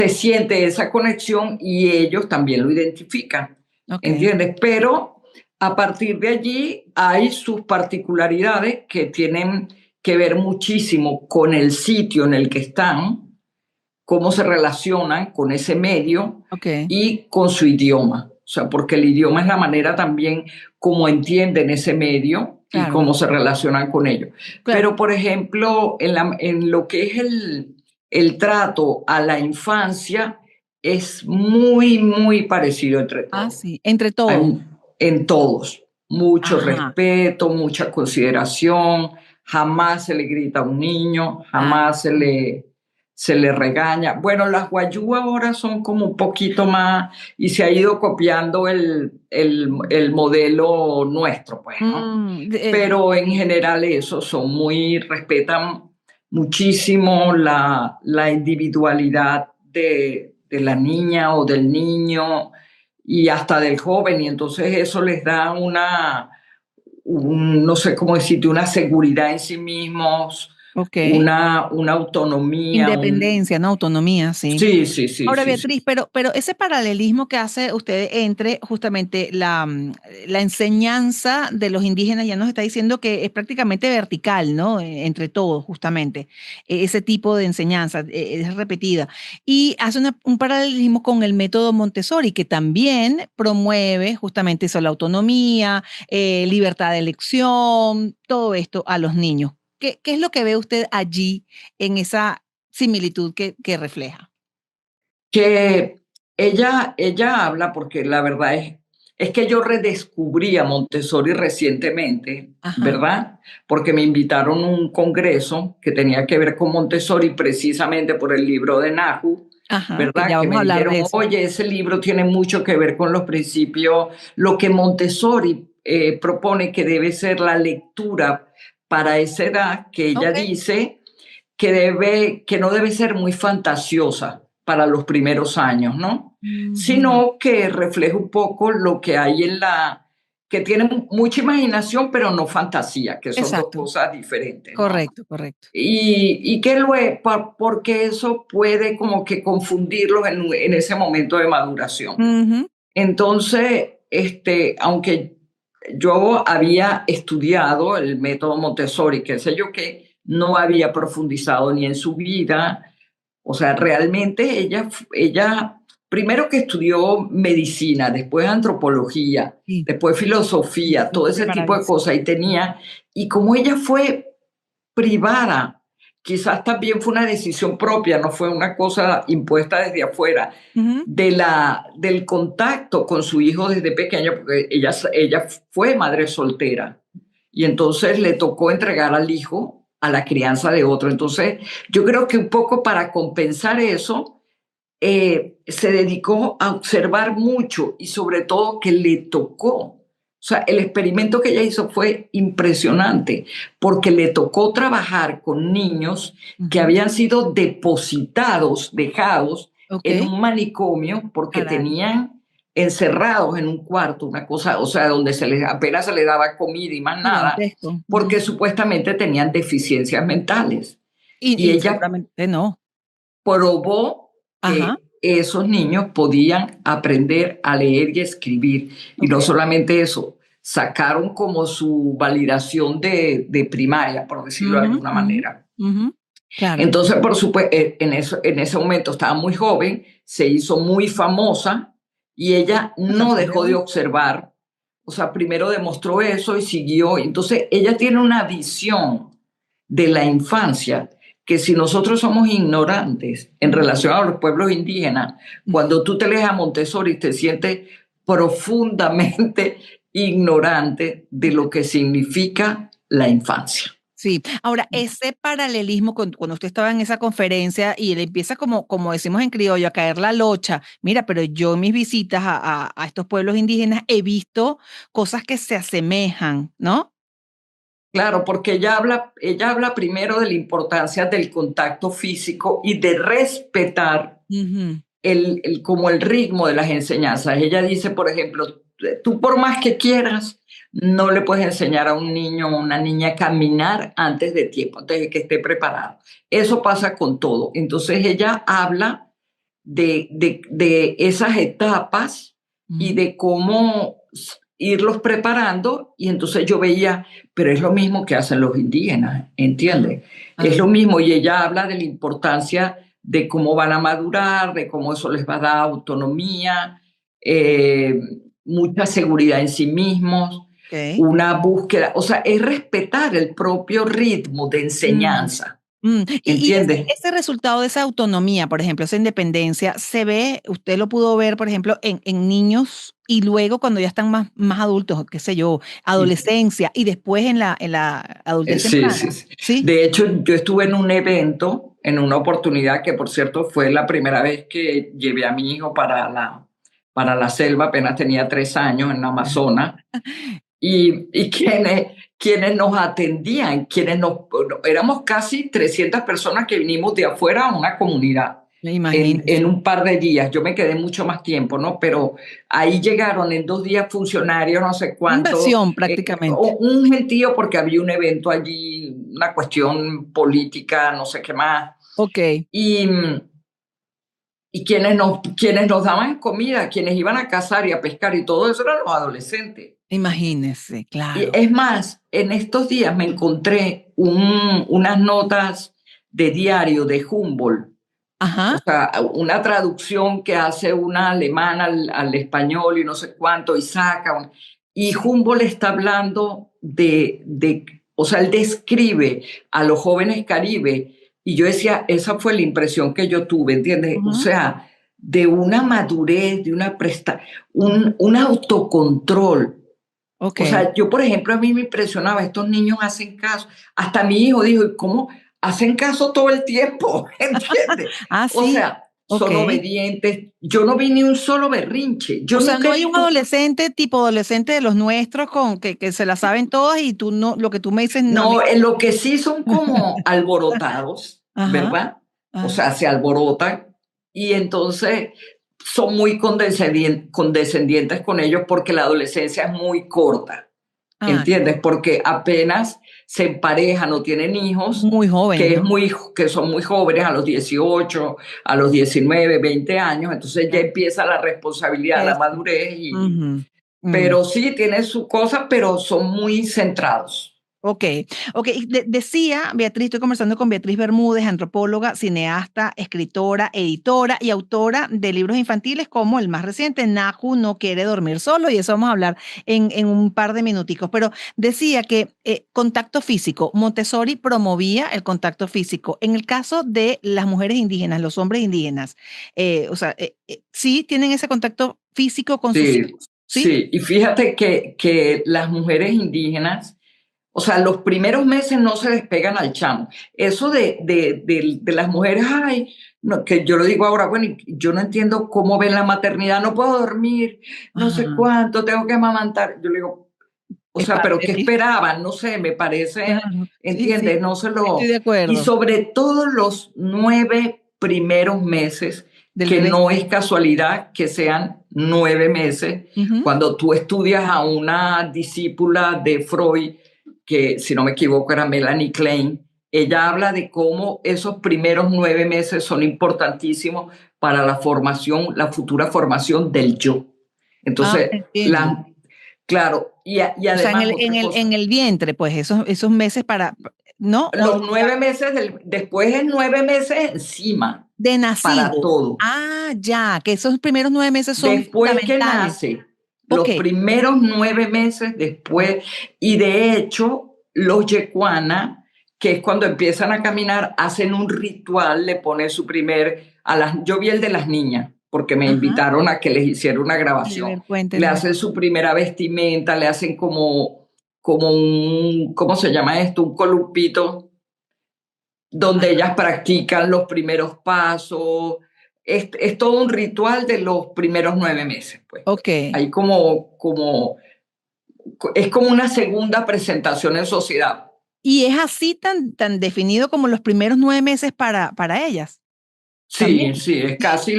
se siente esa conexión y ellos también lo identifican, Ok. ¿entiendes? Pero a partir de allí hay sus particularidades que tienen que ver muchísimo con el sitio en el que están, cómo se relacionan con ese medio Ok. y con su idioma. O sea, porque el idioma es la manera también como entienden ese medio y Claro, cómo se relacionan con ellos. claro. Pero, por ejemplo, en lo que es el trato a la infancia, es muy, muy parecido entre Ah, todos. sí, entre todos. Hay, en todos, mucho Ajá, respeto, mucha consideración, jamás se le grita a un niño, claro. jamás se le regaña. Bueno, las guayú ahora son como un poquito más y se ha ido copiando el modelo nuestro, pues, ¿no? Mm, Pero en general eso, son muy, respetan muchísimo la individualidad de la niña o del niño y hasta del joven, y entonces eso les da no sé cómo decirte, una seguridad en sí mismos, ok. una autonomía, Independencia, ¿no? Autonomía, sí. sí, sí, sí, Ahora, sí, sí. Beatriz, pero ese paralelismo que hace usted entre justamente la enseñanza de los indígenas ya nos está diciendo que es prácticamente vertical, ¿no? Entre todos, justamente. Ese tipo de enseñanza es repetida. Y hace un paralelismo con el método Montessori, que también promueve justamente eso, la autonomía, libertad de elección, todo esto a los niños. ¿Qué es lo que ve usted allí en esa similitud que refleja? Que ella habla, porque la verdad es que yo redescubrí a Montessori recientemente, Ajá. ¿verdad? Porque me invitaron a un congreso que tenía que ver con Montessori precisamente por el libro de Nahu, Ajá, que ¿verdad? ya Que vamos me a hablar dijeron, de eso. oye, ese libro tiene mucho que ver con los principios, lo que Montessori propone que debe ser la lectura para esa edad, que ella Ok. dice que no debe ser muy fantasiosa para los primeros años, ¿no? Ujú. Sino que refleja un poco lo que hay que tiene mucha imaginación, pero no fantasía, que son dos Exacto, cosas diferentes, ¿no? correcto, correcto. Y que luego, porque eso puede como que confundirlos en ese momento de maduración. Ujú. Entonces, aunque yo había estudiado el método Montessori, qué sé yo qué, no había profundizado ni en su vida. O sea, realmente ella primero que estudió medicina, después antropología, Sí, después filosofía, todo súper ese tipo de preparadísimo. cosas, y como ella fue privada, quizás también fue una decisión propia, no fue una cosa impuesta desde afuera, Ujú. del contacto con su hijo desde pequeño, porque ella fue madre soltera y entonces le tocó entregar al hijo a la crianza de otro. Entonces, yo creo que un poco para compensar eso, se dedicó a observar mucho y sobre todo que le tocó. O sea, el experimento que ella hizo fue impresionante porque le tocó trabajar con niños que Ujú. habían sido dejados en Ok, un manicomio porque caray, tenían encerrados en un cuarto, una cosa, o sea, donde apenas se les daba comida y más nada, gigantesco. Ujú. porque supuestamente tenían deficiencias mentales. Y Y ella seguramente no. probó Ajá, que esos niños podían aprender a leer y escribir. Y ok. no solamente eso, sacaron como su validación de primaria, por decirlo de Ujú, alguna ujú, manera. ujú. Claro, Entonces, por supuesto, en ese momento estaba muy joven, se hizo muy famosa y ella hasta el no sol de dejó de hoy. observar. O sea, primero demostró eso y siguió. Entonces, ella tiene una visión de la infancia que si nosotros somos ignorantes en Ujú. relación a los pueblos indígenas, cuando tú te lees a Montessori te sientes profundamente ignorante de lo que significa la infancia. Sí, ahora ese paralelismo cuando usted estaba en esa conferencia y le empieza como decimos en criollo a caer la locha, mira, pero yo en mis visitas a estos pueblos indígenas he visto cosas que se asemejan, ¿no? Claro, porque ella habla primero de la importancia del contacto físico y de respetar Ujú. como el ritmo de las enseñanzas. Ella dice, por ejemplo, tú por más que quieras, no le puedes enseñar a un niño o una niña a caminar antes de tiempo, antes de que esté preparado. Eso pasa con todo. Entonces ella habla de esas etapas y Ujú. de cómo irlos preparando. Y entonces yo veía, pero es lo mismo que hacen los indígenas, Ajá, ¿entiendes? Es ajá. lo mismo y ella habla de la importancia de cómo van a madurar, de cómo eso les va a dar autonomía, eh, mucha seguridad en sí mismos, Ok. una búsqueda, o sea, es respetar el propio ritmo de Mm. enseñanza, Y ese ¿entiendes? ese resultado de esa autonomía, por ejemplo, esa independencia, se ve, usted lo pudo ver, por ejemplo, en niños y luego cuando ya están más adultos, qué sé yo, Sí. adolescencia y después en la adultez Sí, temprana, sí, sí. ¿sí? De hecho, yo estuve en un evento, en una oportunidad que, por cierto, fue la primera vez que llevé a mi hijo para la selva, apenas tenía 3 años en Amazonas, y quienes nos atendían, éramos casi 300 personas que vinimos de afuera a una comunidad en Imagínense. un par de días. Yo me quedé mucho más tiempo, ¿no? Pero ahí llegaron en 2 días funcionarios, no sé cuánto, Invasión prácticamente. un gentío porque había un evento allí, una cuestión política, no sé qué más. Okey, Y, y quienes nos daban comida, quienes iban a cazar y a pescar y todo eso eran los adolescentes. imagínese, Y claro. es más, en estos días me encontré unas notas de diario de Humboldt, o Ajá. sea, una traducción que hace una alemana al español y no sé cuánto, y y Sí. Humboldt está hablando o sea, él describe a los jóvenes Caribe, y yo decía, esa fue la impresión que yo tuve, ¿entiendes? O Ujú. sea, de una madurez, de un autocontrol. O Okey. sea, yo, por ejemplo, a mí me impresionaba, estos niños hacen caso. Hasta mi hijo dijo, ¿y cómo hacen caso todo el tiempo? ¿Entiendes? Ah, O sí. sea, son Okey. obedientes. Yo no vi ni un solo berrinche. Yo O sea, nunca no he hay un visto, adolescente, tipo adolescente de los nuestros con que se la saben todas y tú no, lo que tú me dices, no, a mí no, en lo que sí son como alborotados, ajá, ¿verdad? O ajá. sea, se alborotan y entonces son muy condescendientes con ellos porque la adolescencia es muy corta. Ah, ¿Entiendes? Porque apenas se emparejan o tienen hijos, muy jóvenes, ¿no? que son muy jóvenes, a los 18, a los 19, 20 años, entonces ya Ya. empieza la responsabilidad, la Eso. madurez, Ujú. pero sí tienen su cosa, pero son muy centrados. Okey, okey. Y decía Beatriz, estoy conversando con Beatriz Bermúdez, antropóloga, cineasta, escritora, editora y autora de libros infantiles como el más reciente, Nahu no quiere dormir solo, y eso vamos a hablar en un par de minuticos. Pero decía que, contacto físico, Montessori promovía el contacto físico. En el caso de las mujeres indígenas, los hombres indígenas, o sea, ¿sí tienen ese contacto físico con sus Sí, hijos? ¿Sí? sí. Y fíjate que las mujeres indígenas, o sea, los primeros meses no se despegan al chamo. Eso de las mujeres, ay, no, que yo lo digo ahora, bueno, y yo no entiendo cómo ven la maternidad, no puedo dormir, no sé Ajá, cuánto, tengo que amamantar. Yo le digo, o es sea, pero parte ¿qué de esperaban? No sé, me parece, claro. Sí, sí, ¿entiendes? No se estoy lo... de Y acuerdo. sobre todo los 9 primeros meses, Del que bebé. no es casualidad que sean 9 meses. Ujú. Cuando tú estudias a una discípula de Freud, que si no me equivoco era Melanie Klein, ella habla de cómo esos primeros 9 meses son importantísimos para la formación, la futura formación del yo. Ah, Entonces, entiendo. claro, y O sea, en además el en otra el en cosa, el vientre, pues, esos meses ¿no? O los 9 meses, después es 9 meses encima, de para nacido. todo. Ah, ya, que esos primeros 9 meses son Después que fundamentales. nace, los Okey. primeros 9 meses después, y de hecho, los yecuana, que es cuando empiezan a caminar, hacen un ritual, le ponen su yo vi el de las niñas, porque me Ajá. invitaron a que les hiciera una A grabación. ver, Le cuéntenme. hacen su primera vestimenta, le hacen como ¿cómo se llama esto? Un columpito donde ellas practican los primeros pasos. Es todo un ritual de los primeros 9 meses, pues. Okey. Hay es como una segunda presentación en sociedad. ¿Y es así tan definido como los primeros 9 meses para ellas? Sí, ¿También? sí, es casi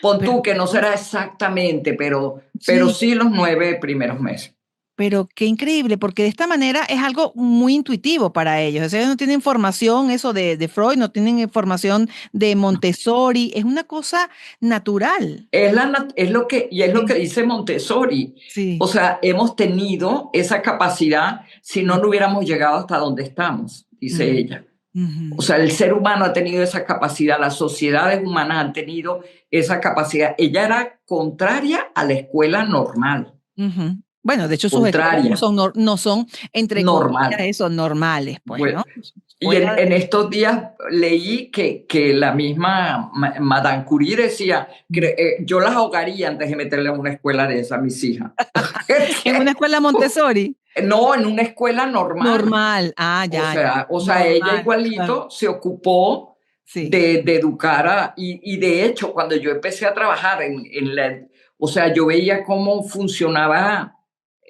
pon Pero tú que no será exactamente, pero sí los 9 primeros meses. Pero qué increíble, porque de esta manera es algo muy intuitivo para ellos. O sea, ellos no tienen información eso de Freud, no tienen información de Montessori, es una cosa natural. Es lo que Sí, dice Montessori. O sí, sea, hemos tenido esa capacidad, si no, sí. no hubiéramos llegado hasta donde estamos, dice Ujú, ella. ujú, O sea, el ser humano ha tenido esa capacidad, las sociedades humanas han tenido esa capacidad. Ella era contraria a la escuela normal, ujú. Bueno, de hecho, sus escuelas no contraria, son, no son, entre comillas, normal. eso, normales, pues, Bueno, ¿no? y Fuera en de... estos días leí que la misma Madame Curie decía que yo las ahogaría antes de meterle a una escuela de esa a mis hijas. En una escuela Montessori, No, en una escuela normal. normal. Ah, ya, ya. O sea, ella Normal, claro. igualito se ocupó Sí. de educar y de hecho, cuando yo empecé a trabajar o sea, yo veía cómo funcionaba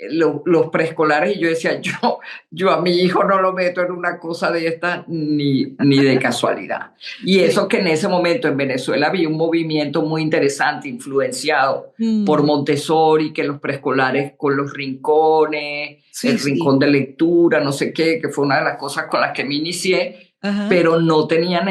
los preescolares y yo decía, yo a mi hijo no lo meto en una cosa de esta ni de casualidad. Y Sí. eso que en ese momento en Venezuela había un movimiento muy interesante, influenciado por Mm, Montessori, que los preescolares con los rincones, sí, el sí. rincón de lectura, no sé qué, que fue una de las cosas con las que me inicié, Ajá. pero no tenían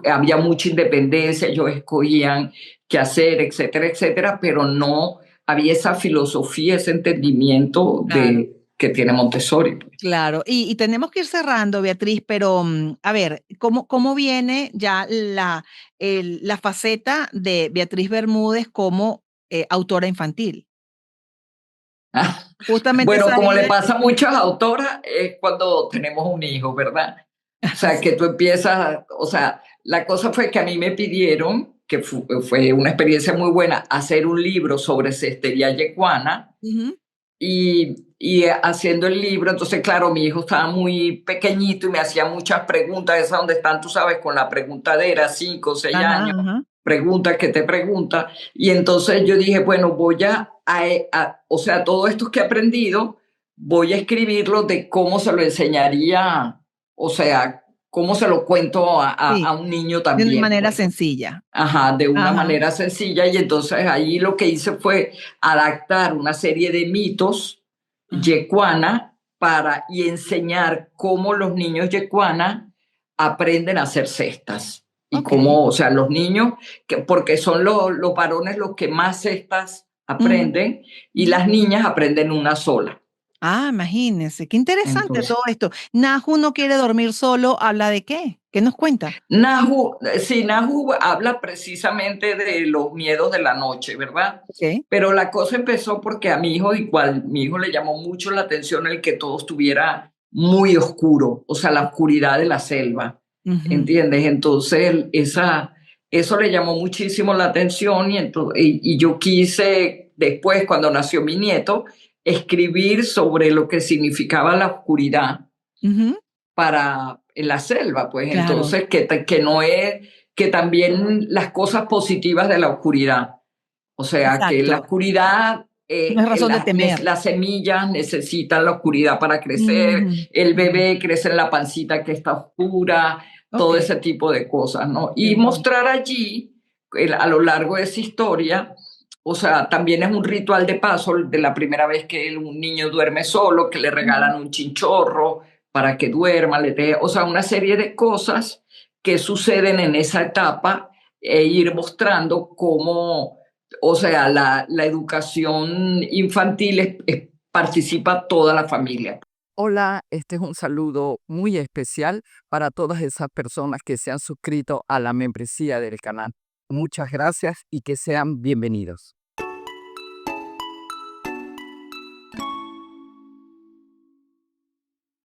había mucha independencia, ellos escogían qué hacer, etcétera, etcétera, pero no había esa filosofía, ese entendimiento Claro, que tiene Montessori, pues. claro. Y tenemos que ir cerrando, Beatriz, pero a ver, ¿cómo viene ya la faceta de Beatriz Bermúdez como autora infantil? Justamente Bueno, esa como le idea. pasa a muchas autoras, es cuando tenemos un hijo, ¿verdad? O sea, Sí. que tú empiezas, o sea, la cosa fue que a mí me pidieron, que fue una experiencia muy buena, hacer un libro sobre cestería yecuana Ujú. y haciendo el libro, entonces, claro, mi hijo estaba muy pequeñito y me hacía muchas preguntas, esas donde están, tú sabes, con la preguntadera, 5 o 6 años, Ajá, ajá. preguntas que te pregunta. Y entonces yo dije, bueno, voy o sea, todo esto que he aprendido, voy a escribirlo de cómo se lo enseñaría, o sea, cómo se lo cuento Sí, a un niño de una también, manera pues. sencilla. Ajá, de una Ajá. manera sencilla y entonces ahí lo que hice fue adaptar una serie de mitos Ajá. yecuana y enseñar cómo los niños yecuana aprenden a hacer cestas y Ok. cómo, o sea, los niños, porque son los varones los que más cestas Ujú, aprenden y ujú. las niñas aprenden una sola. Ah, imagínense, qué interesante Entonces, todo esto. Naju no quiere dormir solo, ¿habla de qué? ¿Qué nos cuenta? Nahu habla precisamente de los miedos de la noche, ¿verdad? Okey. Pero la cosa empezó porque a mi hijo igual, mi hijo le llamó mucho la atención el que todo estuviera muy oscuro, o sea, la oscuridad de la selva, Ujú. ¿entiendes? Entonces, eso le llamó muchísimo la atención y yo quise, después, cuando nació mi nieto, escribir sobre lo que significaba la oscuridad Ujú. para en la selva, pues Claro, entonces que no es, que también las cosas positivas de la oscuridad, o sea, que la exacto. oscuridad, No es razón de temer. las semillas necesitan la oscuridad para crecer, Ujú, el ujú. bebé crece en la pancita que está oscura, todo Okey, ese tipo de cosas, ¿no? qué Y bueno. mostrar allí, a lo largo de esa historia, o sea, también es un ritual de paso de la primera vez que un niño duerme solo, que le Ujú. regalan un chinchorro para que duerma, o sea, una serie de cosas que suceden en esa etapa e ir mostrando cómo, o sea, la educación infantil participa toda la familia. Hola, este es un saludo muy especial para todas esas personas que se han suscrito a la membresía del canal. Muchas gracias y que sean bienvenidos.